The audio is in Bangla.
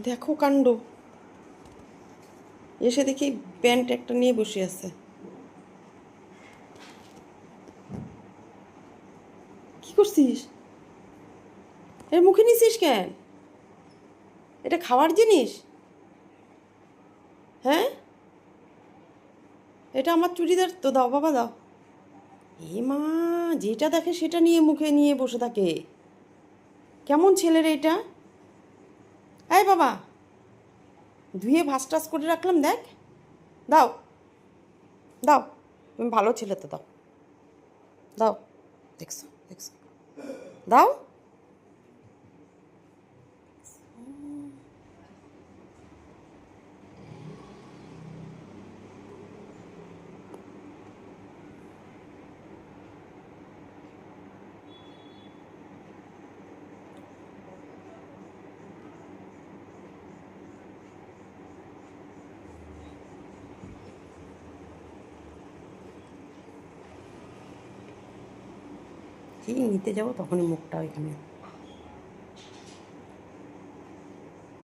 দেখো কাণ্ড, এসে দেখি প্যান্ট একটা নিয়ে বসে আছে। কি করছিস? এর মুখে নিছিস কেন? এটা খাওয়ার জিনিস? হ্যাঁ, এটা আমার চুড়িদার তো, দাও বাবা দাও। এ মা, যেটা দেখে সেটা নিয়ে মুখে নিয়ে বসে থাকে। কেমন ছেলে রে এটা? এই বাবা, ধুয়ে ভাস টাস করে রাখলাম, দেখ। দাও দাও, তুমি ভালো ছেলে তো, দাও দাও। দেখছো দেখছো, দাও। কি নিতে যাবো তখনই মুখটা ওইখানে।